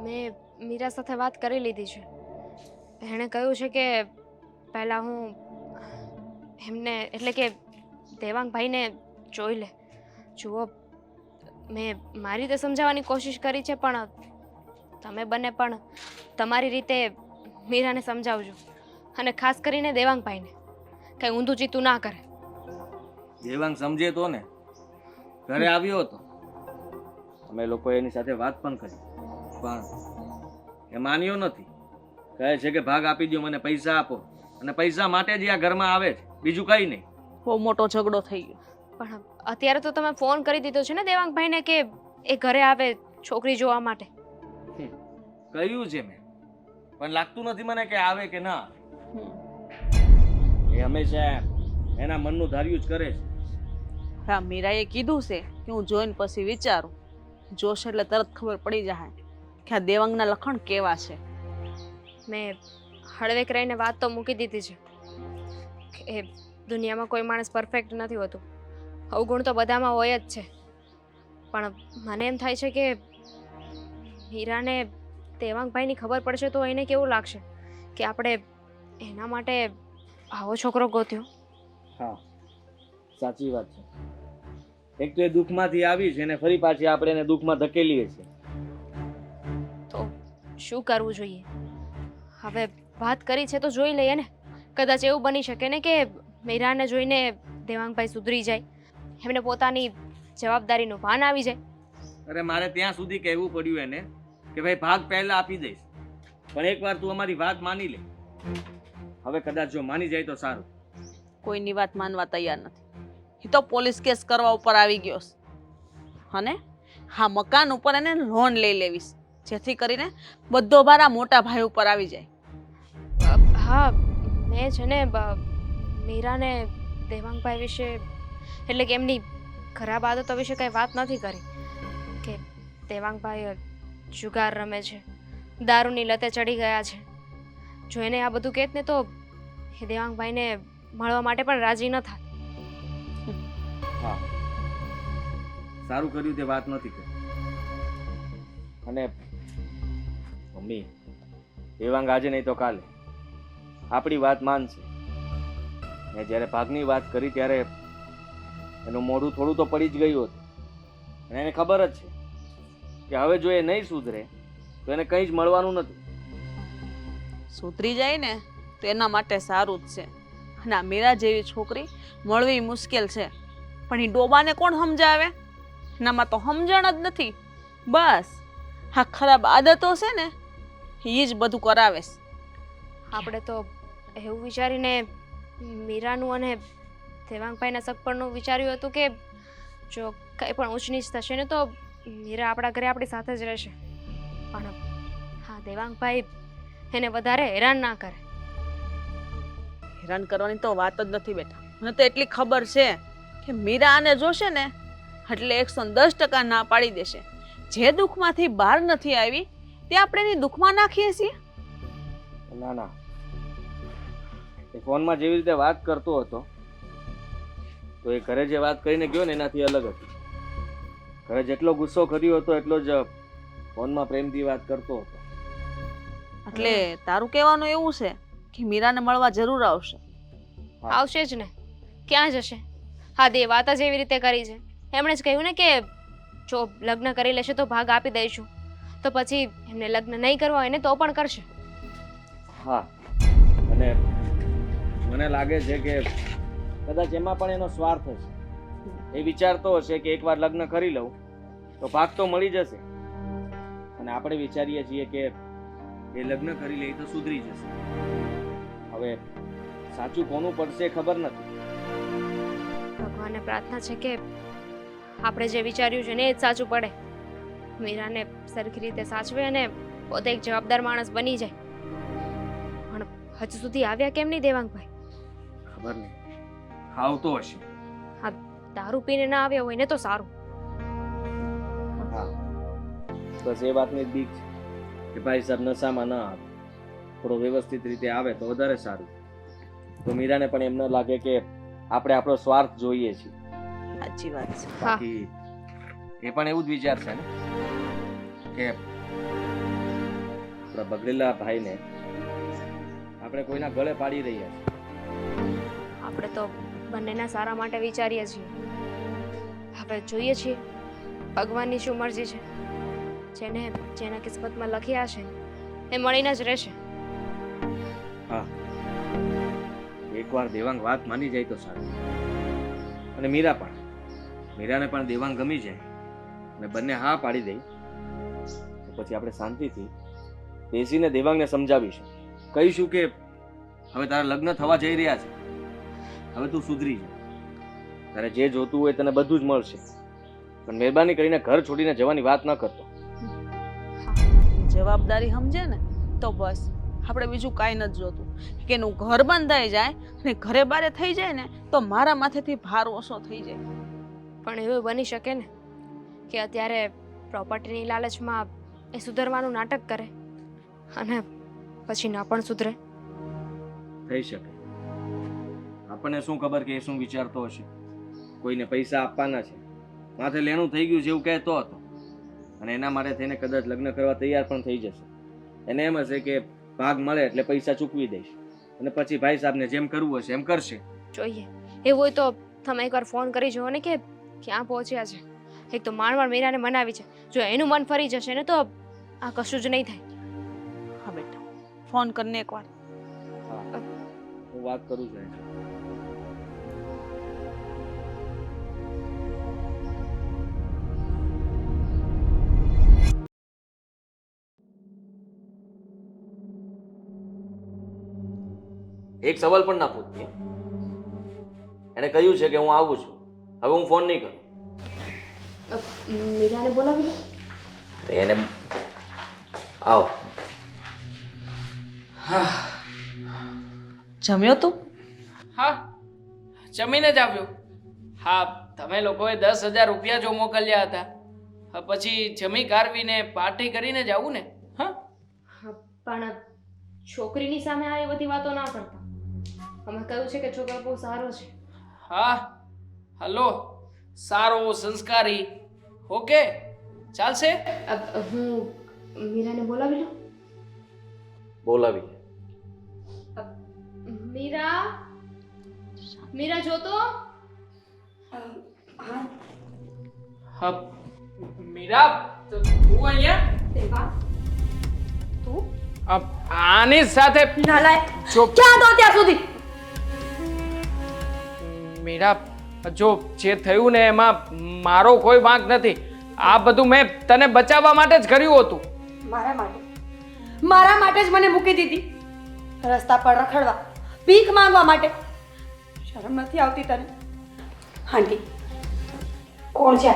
મેં મીરા સાથે વાત કરી લીધી છે. એણે કહ્યું છે કે પહેલાં હું એમને એટલે કે દેવાંગભાઈને જોઈ લે. જુઓ, મેં મારી રીતે સમજાવવાની કોશિશ કરી છે, પણ તમે બંને પણ તમારી રીતે મીરાને સમજાવજો, અને ખાસ કરીને દેવાંગભાઈને કંઈ ઊંધું ચીતું ના કરે. દેવાંગ સમજે તો ને. ઘરે આવ્યો હતો, અમે લોકોએ એની સાથે વાત પણ કરી, પણ એ માન્યો નથી. કહે છે કે ભાગ આપી દો, મને પૈસા આપો, અને પૈસા માટે જ આ ઘરમાં આવે છે, બીજું કંઈ નહીં. બહુ મોટો ઝઘડો થઈ ગયો. પણ અત્યારે તો તમે ફોન કરી દીધો છે ને દેવાંગભાઈને કે એ ઘરે આવે છોકરી જોવા માટે. કહ્યું છે મેં, પણ લાગતું નથી મને કે આવે કે ના. એ હંમેશા એના મનનું ધાર્યું જ કરે છે. હા, મીરાએ કીધું છે કે હું જોઈને પછી વિચારું. જોશ એટલે તરત ખબર પડી જાય કે આ દેવાંગના લખણ કેવા છે. મેં હળવેક રહીને વાત તો મૂકી દીધી છે કે દુનિયામાં કોઈ માણસ પરફેક્ટ નથી હોતું. અવગુણ તો બધામાં હોય જ છે. પણ મને એમ થાય છે કે મીરાને દેવાંગભાઈની ખબર પડશે તો એને કેવું લાગશે કે આપણે એના માટે આવો છોકરો ગોત્યો. હા, સાચી વાત છે. એક તો એ દુઃખમાંથી આવી છે, અને ફરી પાછી આપણે એને દુઃખમાં ધકેલીએ છીએ. તો શું કરવું જોઈએ? હવે વાત કરી છે તો જોઈ લઈએ ને. કદાચ એવું બની શકે ને કે મીરાને જોઈને દેવાંગભાઈ સુધરી જાય, એમને પોતાની જવાબદારીનું ભાન આવી જાય. અરે મારે ત્યાં સુધી કહેવું પડ્યું એને કે ભાઈ ભાગ પહેલા આપી દઈશ, પણ એકવાર તું અમારી વાત માની લે. હવે કદાચ જો માની જાય તો સારું. કોઈની વાત માનવા તૈયાર નથી. એ તો પોલીસ કેસ કરવા ઉપર આવી ગયો છે. અને હા, મકાન ઉપર એને લોન લઈ લેવીશ, જેથી કરીને બધો ભાર આ મોટા ભાઈ ઉપર આવી જાય. હા, મેં છે ને મીરાને દેવાંગભાઈ વિશે એટલે કે એમની ખરાબ આદતો વિશે કંઈ વાત નથી કરી કે દેવાંગભાઈ જુગાર રમે છે, દારૂની લતે ચડી ગયા છે. જો એને આ બધું કહેત ને તો એ દેવાંગભાઈને મળવા માટે પણ રાજી ન થાય. હા, સારું કર્યું તે વાત નથી કરી. અને મમ્મી, દેવાંગ આજે નહીં તો કાલે આપણી વાત માનશે. મેં જ્યારે ભાગની વાત કરી ત્યારે એનું મોઢું થોડું તો પડી જ ગયું હતું, અને એને ખબર જ છે કે હવે જો એ નહીં સુધરે તો એને કંઈ જ મળવાનું નથી. સુધરી જાય ને તો એના માટે સારું જ છે. અને આ મીરા જેવી છોકરી મળવી મુશ્કેલ છે, પણ એ ડોબાને કોણ સમજાવે? એનામાં તો સમજણ જ નથી. બસ આ ખરાબ આદતો છે ને એ જ બધું કરાવે છે. આપણે તો એવું વિચારીને મીરાનું અને દેવાંગભાઈના સગપણનું વિચાર્યું હતું કે જો કંઈ પણ ઊંચ નીચ થશે ને તો મીરા આપણા ઘરે આપણી સાથે જ રહેશે. પણ હા, દેવાંગભાઈ એને વધારે હેરાન ના કરે. હેરાન કરવાની તો વાત જ નથી બેટા. મને તો એટલી ખબર છે કે મીરા આને જોશે ને એટલે 110% ના પાડી દેશે. જે દુઃખમાંથી બહાર નથી આવી તે આપણે એની દુઃખમાં નાખીએ છીએ. ના ના, એ ફોનમાં જેવી રીતે વાત કરતો હતો તો એ ઘરે જે વાત કરીને ગયો ને એનાથી અલગ હતી. ઘરે જેટલો ગુસ્સો કર્યો હતો એટલો જ ફોનમાં પ્રેમથી વાત કરતો હતો. એટલે તારું કહેવાનું એવું છે કે મીરાને મળવા જરૂર આવશે? આવશે જ ને, ક્યાં જશે? હા, દે વાત જ એવી રીતે કરી છે. એમણે જ કહ્યું ને કે જો લગ્ન કરી લેશે તો ભાગ આપી દઈશું. તો પછી એમને લગ્ન નહીં કરવા હોય ને તો પણ કરશે. હા, અને મને લાગે છે કે કદાચ એમાં પણ એનો સ્વાર્થ હશે. એ વિચારતો હશે કે એકવાર લગ્ન કરી લઉં તો ભાગ તો મળી જશે, અને આપણે વિચારીએ છીએ કે એ લગ્ન કરી લે તો સુધરી જશે. હવે સાચું કોનું પડશે ખબર નથી. ભગવાનને પ્રાર્થના છે કે આપણે જે વિચાર્યું છે ને એ જ સાચું પડે. મીરાને સરખી રીતે સાચવે અને પોતે એક જવાબદાર માણસ બની જાય. પણ હજુ સુધી આવ્યા કેમ નહીં દેવાંગભાઈ? ખબર નહીં, આવતો હશે. હા, દારૂ પીને ના આવ્યા હોય ને તો સારું. હા, બસ એ વાતની જ બીક છે કે ભાઈ સાહેબ નશામાં ના આવે, થોડો વ્યવસ્થિત રીતે આવે તો વધારે સારું. તો મીરાને પણ એમ ન લાગે કે આપણે આપણો સ્વાર્થ જોઈએ છીએ. સાચી વાત છે. હા, બાકી એ પણ એવું જ વિચારશે ને કે આપણા બગડેલા ભાઈને આપણે કોઈના ગળે પાડી રહ્યા છીએ. આપણે તો બંનેના સારા માટે વિચારીએ છીએ. હવે જોઈએ છીએ ભગવાનની શું મરજી છે. જેના કિસ્મતમાં લખ્યા છે એ મળીને જ રહેશે. હા, એકવાર દેવાંગ વાત માની જાય તો સારું. અને મીરાને પણ દેવાંગ ગમી જાય અને બંને હા પાડી દે તો પછી આપણે શાંતિથી બેસીને દેવાંગને સમજાવીશું. કહીશું કે હવે તારા લગ્ન થવા જઈ રહ્યા છે, હવે તું સુધરી જા. તારે જે જોતું હોય તને બધું જ મળશે, પણ મહેરબાની કરીને ઘર છોડીને જવાની વાત ન કરતો. જવાબદારી સમજે ને તો બસ આપણે બીજું કાંઈ નથી જોતું. કે એનું ઘર બંધાઈ જાય અને ઘરે બારે થઈ જાય ને તો મારા માથેથી ભાર ઓછો થઈ જાય. પણ એવું બની શકે ને કે અત્યારે પ્રોપર્ટીની લાલચમાં એ સુધરવાનું નાટક કરે અને પછી ના પણ સુધરે. થઈ શકે. આપણને શું ખબર કે એ શું વિચારતો હશે. કોઈને પૈસા આપવાના છે, માથે લેણું થઈ ગયું છે એવું કહેતો હતો, અને એના માટે થઈને કદાચ લગ્ન કરવા તૈયાર પણ થઈ જશે. એને એમ હશે કે ભાગ મળે એટલે પૈસા ચૂકવી દઈશ અને પછી ભાઈ સાહેબને જેમ કરવું હશે એમ કરશે. જોઈએ એવું હોય તો તમે એકવાર ફોન કરી જુઓ ને કે ક્યાં પહોંચ્યા છે. એક તો માંડ મીરાને મનાવી છે, જો એનું મન ફરી જશે ને તો આ કશું જ નહીં થાય. હા બેટા, ફોન કરીને એકવાર. હા, હું વાત કરું છું. એક સવાલ પણ ના પૂછતી. એને કહ્યું છે કે હું આવું છું, હવે હું ફોન નહીં કરું. મીરાને બોલાવી તો એને આવો. જમ્યો તું? હા, જમીને જ આવ્યો. હા, તમે લોકોએ 10,000 રૂપિયા જો મોકલ્યા હતા, પછી જમી કારવીને પાર્ટી કરીને જ આવું ને. હા, પણ છોકરીની સામે આ બધી વાતો ના કરતા. અમે કહ્યું છે કે છોકરો બહુ સારો છે. હા, હલો, સારો સંસ્કારી. ઓકે, ચાલશે. હું મીરાને બોલાવી લઉં. બોલાવી. મીરા જોતો. હા, મીરા, તું અહીંયા? તું આની સાથે નાલાયક જો ક્યાં તો ત્યાં સુધી મીરા, જો જે થયું ને એમાં મારો કોઈ વાંક નથી. આ બધું મેં તને બચાવવા માટે જ કર્યું હતું. મારા માટે જ મને મૂકી દીધી રસ્તા પર રખડવા, ભીખ માંગવા માટે. શરમ નથી આવતી તને? આંટી કોણ છે?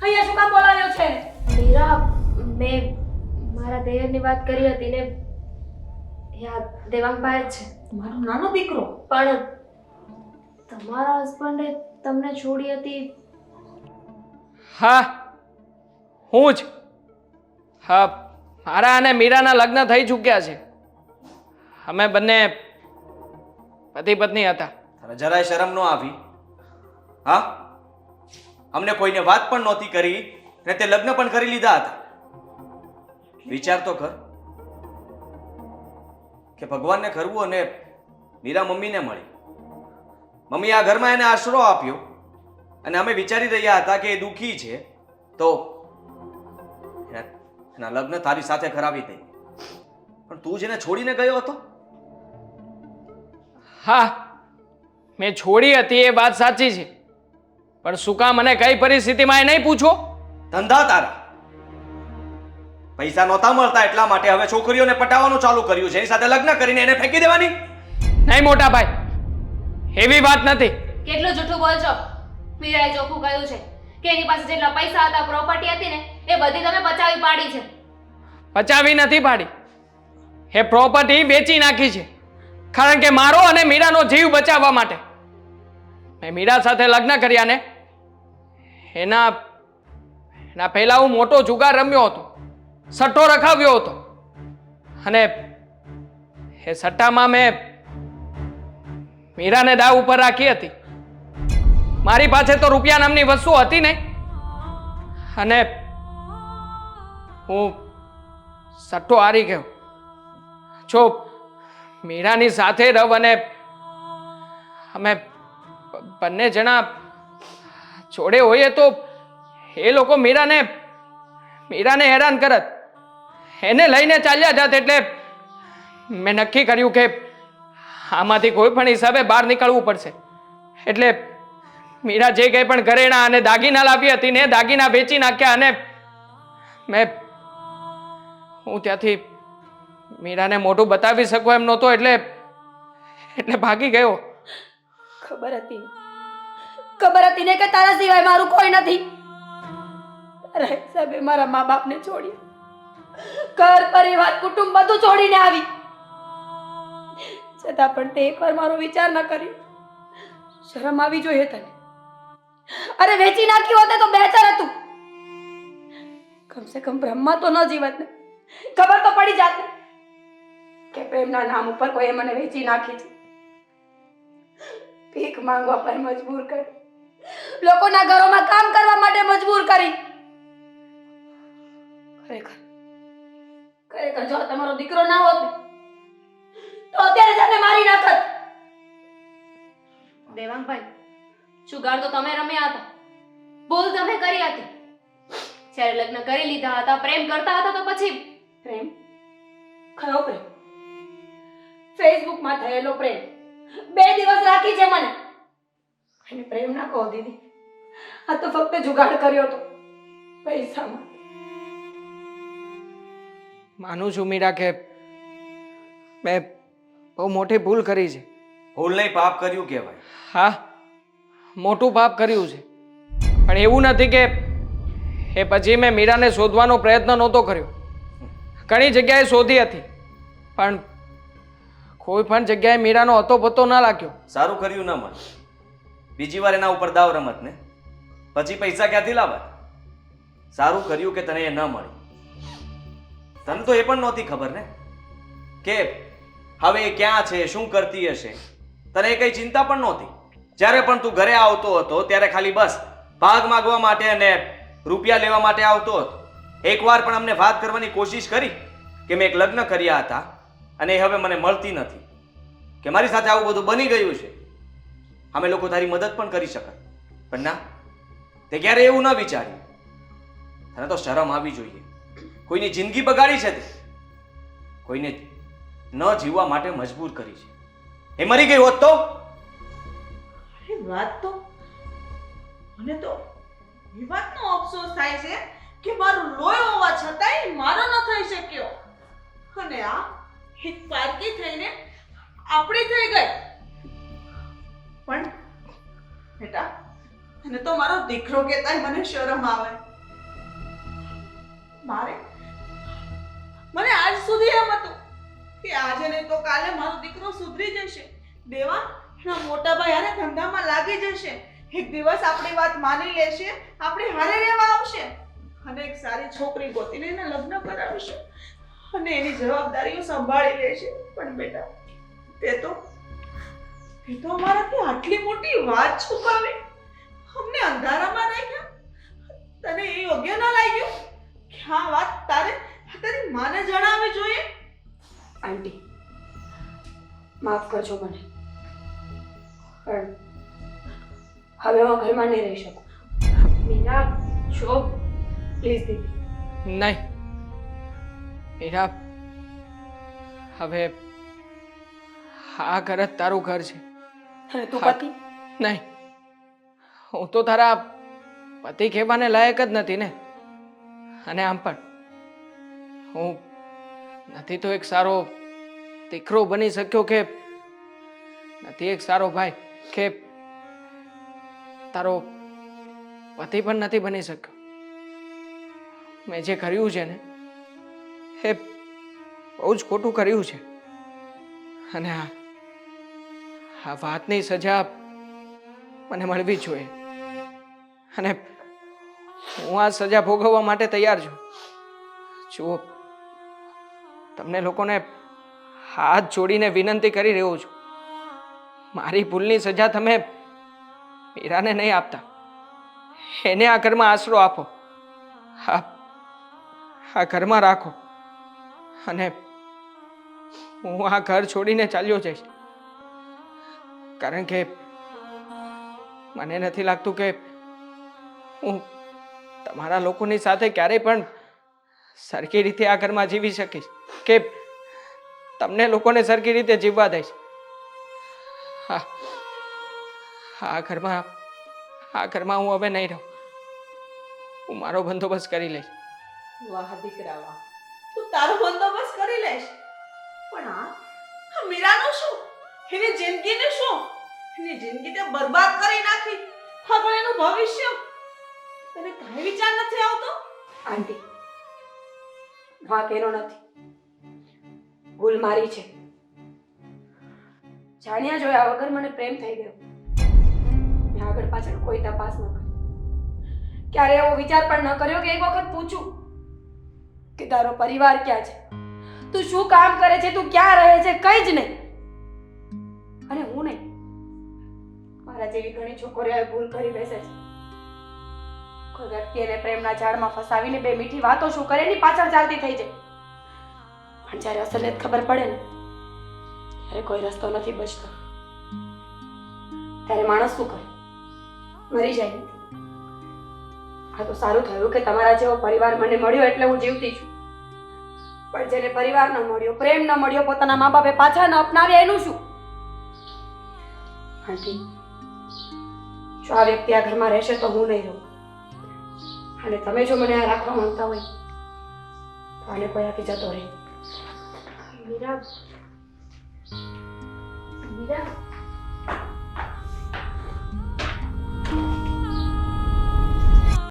અહીંયા શું કામ બોલાવ્યો છે? મીરા, મેં મારા દેયરની વાત કરી હતી ને, યાદ દેવાંગભાઈ જ છે. મારો નાનો દીકરો? પણ તમારા હસબન્ડે તમને છોડી હતી. હા, હું જ. હા, મારા અને મીરાના લગ્ન થઈ ચૂક્યા છે. અમે બંને પતિ પત્ની હતા. તને જરાય શરમ ન આવી? હા, અમને કોઈને વાત પણ નહોતી કરી ને તે લગ્ન પણ કરી લીધા હતા. વિચાર તો કર કે ભગવાનને કરવું અને મીરા મમ્મીને મળી. મમ્મી આ ઘરમાં એને આશરો આપ્યો અને અમે વિચારી રહ્યા હતા કે એ દુઃખી છે તો એના લગ્ન તારી સાથે કરાવી દે. પણ તું જેને છોડીને ગયો હતો. હા, મેં છોડી હતી એ વાત સાચી છે, પણ શું કામ મને કઈ પરિસ્થિતિમાં એ નહીં પૂછો? ધંધા તારા પૈસા નહોતા મળતા એટલા માટે હવે છોકરીઓને પટાવવાનું ચાલુ કર્યું છે. એની સાથે લગ્ન કરીને એને ફેંકી દેવાની? નહીં મોટા ભાઈ, એવી વાત નથી. કેટલું જૂઠું બોલશો? મીરાએ ચોખ્ખું કહ્યું છે કે એની પાસે જેટલા પૈસા હતા, પ્રોપર્ટી હતી ને, એ બધી તમે બચાવી પાડી છે. બચાવી નથી પાડી, એ પ્રોપર્ટી વેચી નાખી છે. કારણ કે મારો અને મીરાનો જીવ બચાવવા માટે મેં મીરા સાથે લગ્ન કર્યા ને એના પહેલા હું મોટો જુગાર રમ્યો હતો, સટ્ટો રખાવ્યો હતો, અને એ સટ્ટામાં મેં મીરાને દાવ ઉપર રાખી હતી. મારી પાસે તો રૂપિયા નામની વસ્તુ હતી નહીં, અને હું સટ્ટો હારી ગયો. જો મીરાની સાથે રવ અને અમે બંને જણા જોડે હોઈએ તો એ લોકો મીરાને હેરાન કરત, એને લઈને ચાલ્યા જાત. એટલે મેં નક્કી કર્યું કે આમાંથી કોઈ પણ હિસાબે બહાર નીકળવું પડશે. એટલે મીરા જે કંઈ પણ ઘરેણાં અને દાગીના લાવી હતી ને દાગીના વેચી નાખ્યા અને હું ત્યાંથી મીરાને મોઢું બતાવી શકું એમ નહોતો. એટલે ભાગી ગયો. ખબર હતી ને કે તારા સિવાય મારું કોઈ નથી. તારા હિસાબે મારા મા બાપને છોડી, ઘર પરિવાર કુટુંબ બધું છોડીને આવી. છતાં પણ તે એકવાર મારો વિચાર ન કર્યો. શરમ આવી જોઈએ તને. અરે વેચી નાખ્યું હોત તો બહેતર હતું. કમસે કમ બ્રહ્મા તો ન જીવત ને. ખબર તો પડી જાત ને કે પ્રેમના નામ ઉપર કોઈએ મને વેચી નાખી છે. ભીખ માંગવા પર મજબૂર કરી, લોકોના ઘરોમાં કામ કરવા માટે મજબૂર કરી. ખરેખર જો તમારો દીકરો ના હોત તો અત્યારે જ એને મારી નાખત. દેવાંગભાઈ, જુગાર તો તમે રમ્યા હતા, ભૂલ તમે કરી હતી. જ્યારે લગ્ન કરી લીધા હતા, પ્રેમ કરતા હતા, તો પછી પ્રેમ? કયો પ્રેમ? ફેસબુકમાં થયેલો પ્રેમ 2 દિવસ રાખી છે મને. એને પ્રેમ ના કહો દીદી, આ તો ફક્ત જુગાડ કર્યો હતો પૈસામાં. માનું છું મીરા કે મેં બહુ મોટી ભૂલ કરી છે. ભૂલ નહીં, પાપ કર્યું કહેવાય. હા, મોટું પાપ કર્યું છે. પણ એવું નથી કે એ પછી મેં મીરાને શોધવાનો પ્રયત્ન નહોતો કર્યો. ઘણી જગ્યાએ શોધી હતી, પણ કોઈ પણ જગ્યાએ મીરાનો હતો પતો ના લાગ્યો. સારું કર્યું ન મળે. બીજી વાર એના ઉપર દાવ રમત ને પછી પૈસા ક્યાંથી લાવત? સારું કર્યું કે તને એ ન મળી. તને તો એ પણ નહોતી ખબર ને કે હવે એ ક્યાં છે, શું કરતી હશે. તને એ કઈ ચિંતા પણ નહોતી. જ્યારે પણ તું ઘરે આવતો હતો ત્યારે ખાલી બસ ભાગ માગવા માટે અને રૂપિયા લેવા માટે આવતો હતો. એકવાર પણ અમને વાત કરવાની કોશિશ કરી કે મેં એક લગ્ન કર્યા હતા અને એ હવે મને મળતી નથી, કે મારી સાથે આવું બધું બની ગયું છે, અમે લોકો તારી મદદ પણ કરી શકત. પણ ના, તે ક્યારે એવું ન વિચાર્યું. તને તો શરમ આવી જોઈએ. કોઈની જિંદગી બગાડી છે તે, કોઈને ન જીવવા માટે મજબૂર કરી છે. એ મરી ગઈ હોત તો? અરે વાત તો મને તો એ વાતનો અફસોસ થાય છે કે મારું લોહી હોવા છતાંય મારો ન થઈ શક્યો. અને આ એક પારકી થઈને આપણી થઈ ગઈ. પણ બેટા, અને તો મારો દીકરો કહેતાય મને શરમ આવે. મને આજ સુધી એમ હતું કે આજે નહીં તો કાલે મારો દીકરો સુધરી જશે. દેવા એના મોટા ભાઈ હારે ધંધામાં લાગી જશે. એક દિવસ આપણી વાત માની લેશે, આપણે હારે રહેવા આવશે અને એક સારી છોકરી ગોતીને એના લગ્ન કરાવશે અને એની જવાબદારીઓ સંભાળી લેશે. પણ બેટા, તે તો અમારાથી આટલી મોટી વાત છુપાવી, અમને અંધારામાં રાખ્યા. તને એ યોગ્ય ન લાગ્યું કે આ વાત તારી માને જણાવવી જોઈએ? આંટી, માફ કરજો મને, પણ હવે હું ઘરમાં નહીં રહી શકું. મીરા, જો પ્લીઝ દીદી. નહીં મીરા, હવે આ ઘર જ તારું ઘર છે. અને તું હા. પતિ? નહીં, હું તો તારા પતિ કહેવાને લાયક જ નથી ને. અને આમ પણ હું નથી તો એક સારો દીકરો બની શક્યો, કે નથી એક સારો ભાઈ, કે તારો પતિ પણ નથી બની શક્યો. મેં જે કર્યું છે ને એ બહુ જ ખોટું કર્યું છે. અને આ વાતની સજા મને મળવી જ જોઈએ. અને હું આ સજા ભોગવવા માટે તૈયાર છું. જુઓ, તમને લોકોને હાથ જોડીને વિનંતી કરી રહ્યો છું, મારી ભૂલની સજા તમે મીરાને નહીં આપતા. એને આ ઘરમાં આશરો આપો, આ ઘરમાં રાખો. અને હું આ ઘર છોડીને ચાલ્યો જઈશ, કારણ કે મને નથી લાગતું કે હું તમારા લોકોની સાથે ક્યારેય પણ સરખી રીતે આ ઘરમાં જીવી શકીશ, કે તમને લોકોને સરખી રીતે જીવવા દઈશ. હા, આ ઘરમાં હું હવે નહીં રહું. હું મારો બંદોબસ્ત કરી લઈશ. વાહ દીકરા વાહ, તું તારો બંદોબસ્ત કરી લેશ, પણ આ મીરાનું શું? એની જિંદગીને શું? એની જિંદગી તે બરબાદ કરી નાખી. હવે એનું ભવિષ્ય તને કાંઈ વિચાર નથી આવતો? આંટી, વાંક એનો નથી, ભૂલ મારી છે. જાણ્યા જોયા વગર મને પ્રેમ થઈ ગયો. મેં આગળ પાછળ કોઈ તપાસ ન કરી, ક્યારે એવો વિચાર પણ ન કર્યો કે એક વખત પૂછું કે તારો પરિવાર ક્યાં છે, તું શું કામ કરે છે, તું ક્યાં રહે છે, કઈ જ નહીં. અને હું નહીં, મારા જેવી ઘણી છોકરીઓએ ભૂલ કરી બેસે છે. કોઈ વ્યક્તિ એને પ્રેમના ઝાડમાં ફસાવીને બે મીઠી વાતો શું કરે એની પાછળ ચાલતી થઈ જાય, પણ જ્યારે અસલિયત ખબર પડે ને ત્યારે કોઈ રસ્તો નથી બચતો. ત્યારે માણસ શું કરે? મરી જાય. આ તો સારું થયું કે તમારા જેવો પરિવાર મને મળ્યો એટલે હું જીવતી છું. પણ જેને પરિવાર ન મળ્યો, પ્રેમ ન મળ્યો, પોતાના મા બાપે પાછા ન અપનાવ્યા, એનું શું? આંટી, જો આ વ્યક્તિ આ ઘરમાં રહેશે તો હું નહીં રહું. અને તમે જો મને આ રાખવા માંગતા હોય તો આને કોઈ આપી જતો રહે. મીરા, મીરા.